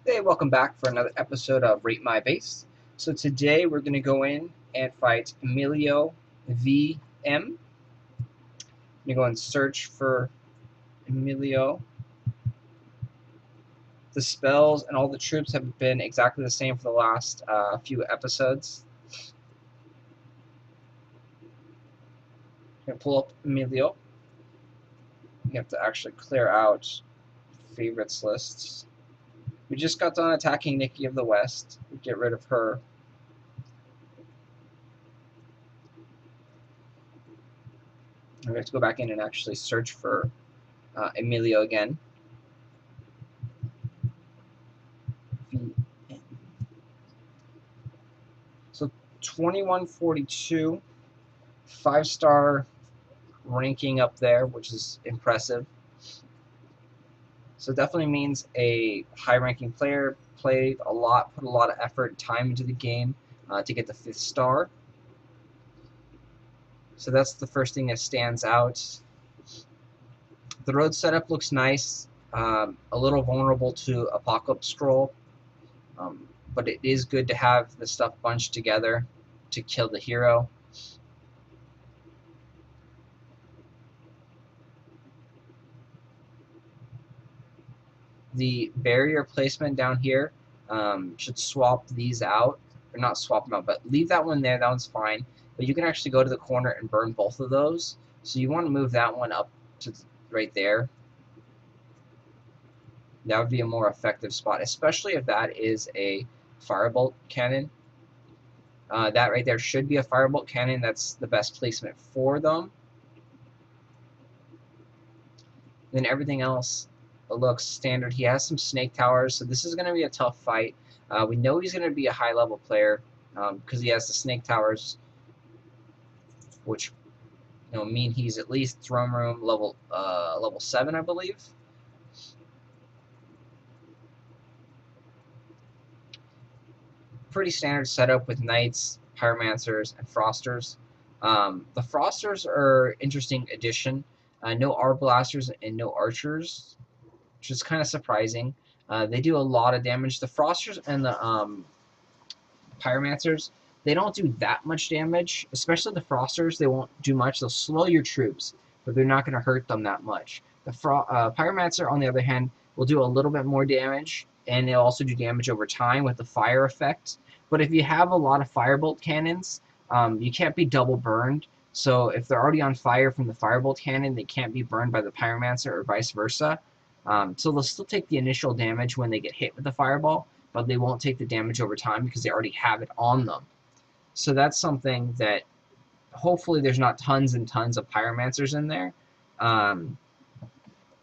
Hey, welcome back for another episode of Rate My Base. So today we're going to go in and fight Emilio V M. I'm going to go and search for Emilio. The spells and all the troops have been exactly the same for the last few episodes. I'm going to pull up Emilio. You have to actually clear out favorites lists. We just got done attacking Nikki of the West. We get rid of her. We have to go back in and actually search for Emilio again. So 2142, 5-star ranking up there, which is impressive. So definitely means a high-ranking player played a lot, put a lot of effort and time into the game to get the 5th star. So that's the first thing that stands out. The road setup looks nice, a little vulnerable to Apocalypse Scroll, but it is good to have the stuff bunched together to kill the hero. The barrier placement down here should swap these out, or not swap them out, but leave that one there. That one's fine. But you can actually go to the corner and burn both of those. So you want to move that one up to right there. That would be a more effective spot, especially if that is a firebolt cannon. That right there should be a firebolt cannon. That's the best placement for them. Then everything else looks standard. He has some snake towers, so this is going to be a tough fight. We know he's going to be a high-level player because he has the snake towers, which mean he's at least throne room level 7, I believe. Pretty standard setup with knights, pyromancers, and frosters. The frosters are interesting addition. No arblasters and no archers, which is kind of surprising. They do a lot of damage. The frosters and the pyromancers, they don't do that much damage, especially the frosters. They won't do much. They'll slow your troops, but they're not going to hurt them that much. The pyromancer, on the other hand, will do a little bit more damage, and they'll also do damage over time with the fire effect. But if you have a lot of firebolt cannons, you can't be double burned. So if they're already on fire from the firebolt cannon, they can't be burned by the pyromancer or vice versa. So they'll still take the initial damage when they get hit with the fireball, but they won't take the damage over time because they already have it on them. So that's something that hopefully there's not tons and tons of pyromancers in there.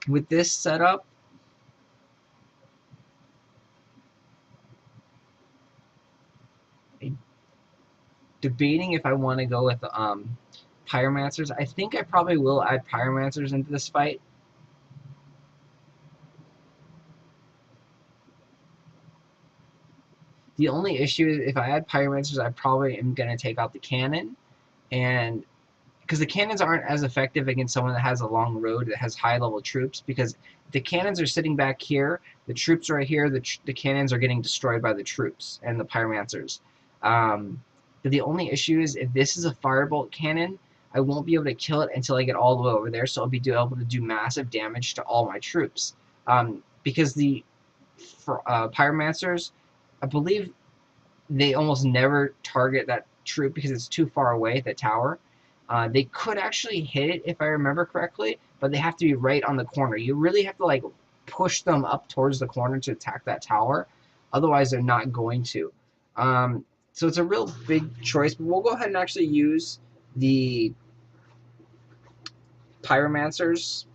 With this setup, debating if I want to go with pyromancers. I think I probably will add pyromancers into this fight. The only issue is if I add pyromancers, I probably am going to take out the cannon, and because the cannons aren't as effective against someone that has a long road that has high level troops, because the cannons are sitting back here, the troops are right here, the cannons are getting destroyed by the troops and the pyromancers. But the only issue is if this is a firebolt cannon, I won't be able to kill it until I get all the way over there, so I'll be able to do massive damage to all my troops. Because the pyromancers, I believe they almost never target that troop because it's too far away, that tower. They could actually hit it if I remember correctly, but they have to be right on the corner. You really have to push them up towards the corner to attack that tower. Otherwise, they're not going to. So it's a real big choice, but we'll go ahead and actually use the pyromancers.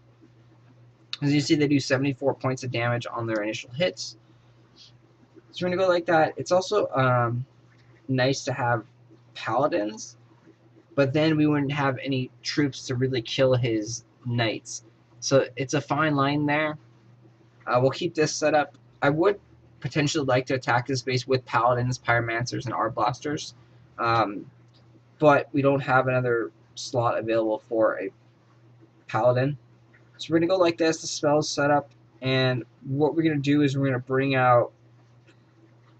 As you see, they do 74 points of damage on their initial hits. So we're going to go like that. It's also nice to have paladins, but then we wouldn't have any troops to really kill his knights. So it's a fine line there. We'll keep this set up. I would potentially like to attack this base with paladins, pyromancers, and arblasters, but we don't have another slot available for a paladin. So we're going to go like this. The spell's set up, and what we're going to do is we're going to bring out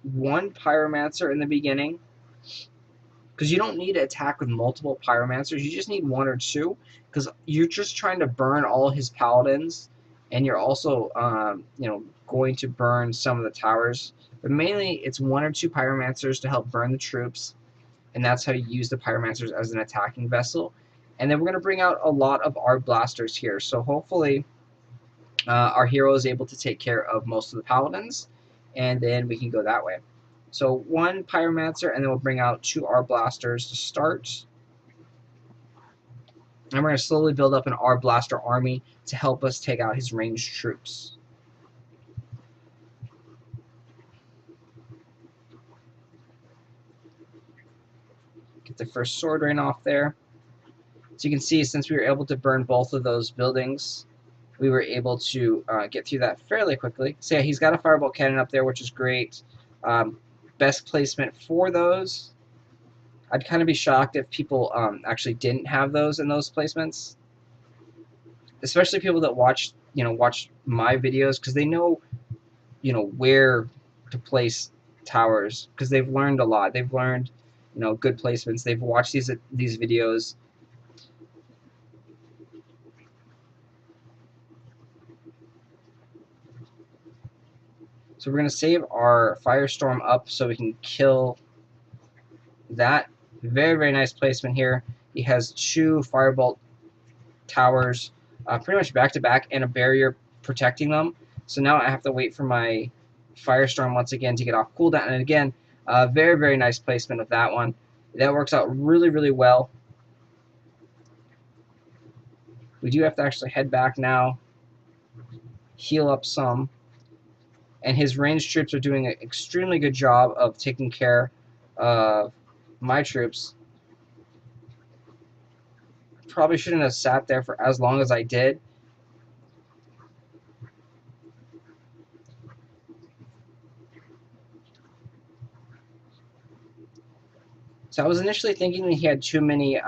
one pyromancer in the beginning, because you don't need to attack with multiple pyromancers. You just need one or two, because you're just trying to burn all his paladins, and you're also going to burn some of the towers. But mainly, it's one or two pyromancers to help burn the troops, and that's how you use the pyromancers as an attacking vessel. And then we're going to bring out a lot of our blasters here. So hopefully our hero is able to take care of most of the paladins, and then we can go that way. So one pyromancer, and then we'll bring out two R blasters to start. And we're going to slowly build up an R blaster army to help us take out his ranged troops. Get the first sword rain off there. So you can see, since we were able to burn both of those buildings, we were able to get through that fairly quickly. So yeah, he's got a firebolt cannon up there, which is great. Best placement for those. I'd kind of be shocked if people actually didn't have those in those placements, especially people that watch my videos, because they know where to place towers, because they've learned a lot. They've learned good placements. They've watched these videos. So we're going to save our Firestorm up so we can kill that. Very, very nice placement here. He has two Firebolt towers pretty much back to back and a barrier protecting them. So now I have to wait for my Firestorm once again to get off cooldown. And again, very, very nice placement of that one. That works out really, really well. We do have to actually head back now, heal up some. And his ranged troops are doing an extremely good job of taking care of my troops. Probably shouldn't have sat there for as long as I did. So I was initially thinking he had too many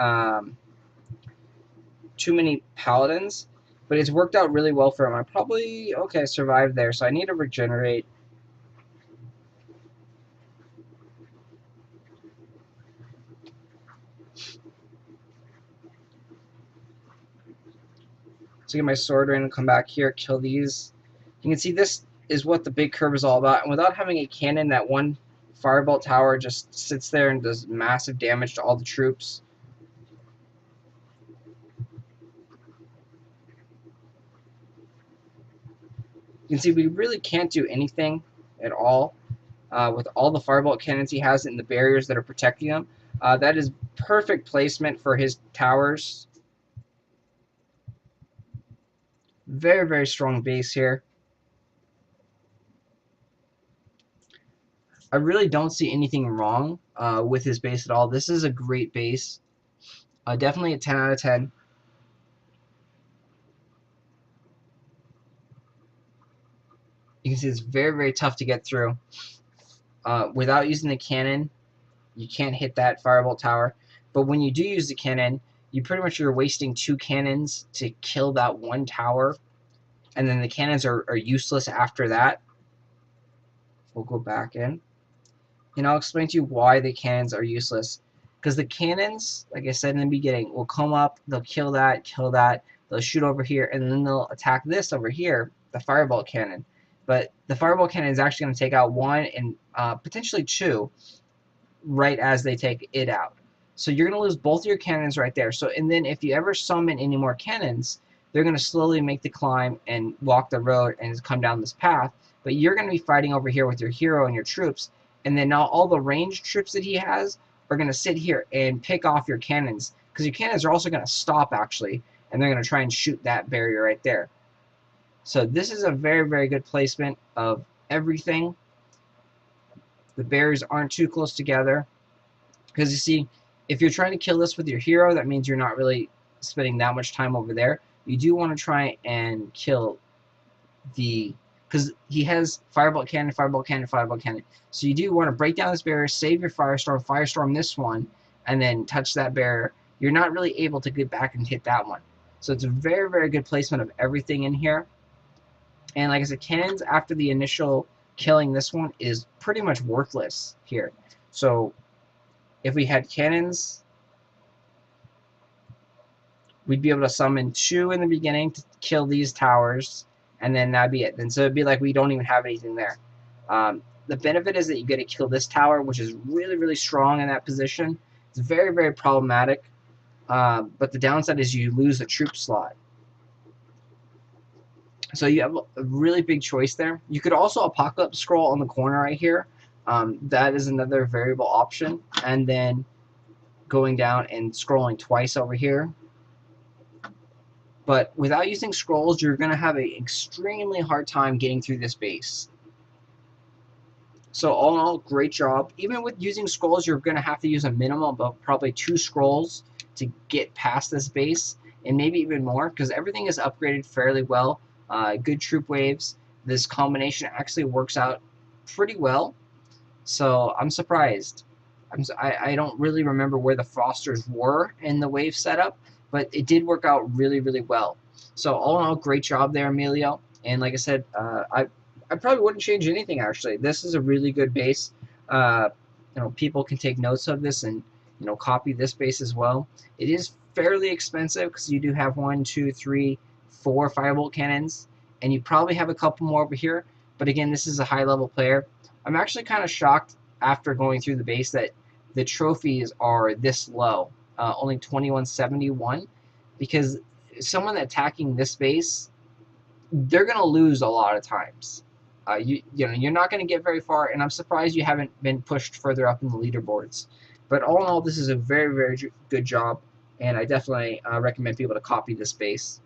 paladins, but it's worked out really well for him. I probably survived there, so I need to regenerate. So get my sword in and come back here, kill these. You can see this is what the big curve is all about, and without having a cannon, that one firebolt tower just sits there and does massive damage to all the troops. You can see we really can't do anything at all with all the firebolt cannons he has and the barriers that are protecting them. That is perfect placement for his towers. Very, very strong base here. I really don't see anything wrong with his base at all. This is a great base. Definitely a 10 out of 10. You can see it's very, very tough to get through. Without using the cannon, you can't hit that firebolt tower. But when you do use the cannon, you pretty much are wasting two cannons to kill that one tower. And then the cannons are useless after that. We'll go back in. And I'll explain to you why the cannons are useless. Because the cannons, like I said in the beginning, will come up, they'll kill that, they'll shoot over here, and then they'll attack this over here, the firebolt cannon. But the firebolt cannon is actually going to take out one and potentially two right as they take it out. So you're going to lose both of your cannons right there. So, and then if you ever summon any more cannons, they're going to slowly make the climb and walk the road and come down this path. But you're going to be fighting over here with your hero and your troops. And then now all the ranged troops that he has are going to sit here and pick off your cannons. Because your cannons are also going to stop, actually. And they're going to try and shoot that barrier right there. So this is a very, very good placement of everything. The barriers aren't too close together. Because you see, if you're trying to kill this with your hero, that means you're not really spending that much time over there. You do want to try and kill the... because he has firebolt cannon, firebolt cannon, firebolt cannon. So you do want to break down this barrier, save your firestorm this one, and then touch that barrier. You're not really able to get back and hit that one. So it's a very, very good placement of everything in here. And like I said, cannons after the initial killing this one is pretty much worthless here. So if we had cannons, we'd be able to summon 2 in the beginning to kill these towers, and then that'd be it. And so it'd be like we don't even have anything there. The benefit is that you get to kill this tower, which is really, really strong in that position. It's very, very problematic. But the downside is you lose a troop slot. So you have a really big choice there. You could also Apocalypse Scroll on the corner right here. That is another variable option. And then going down and scrolling twice over here. But without using scrolls, you're going to have an extremely hard time getting through this base. So all in all, great job. Even with using scrolls, you're going to have to use a minimum of probably 2 scrolls to get past this base, and maybe even more, because everything is upgraded fairly well. Good troop waves. This combination actually works out pretty well. So I'm surprised. I don't really remember where the Frosters were in the wave setup, but it did work out really, really well. So all in all, great job there, Emilio. And like I said, I probably wouldn't change anything, actually. This is a really good base. People can take notes of this and copy this base as well. It is fairly expensive because you do have 1, 2, 3, 4 firebolt cannons, and you probably have a couple more over here. But again, this is a high-level player. I'm actually kind of shocked after going through the base that the trophies are this low, only 2171, because someone attacking this base, they're going to lose a lot of times. You're not going to get very far, and I'm surprised you haven't been pushed further up in the leaderboards. But all in all, this is a very, very good job, and I definitely recommend people to copy this base.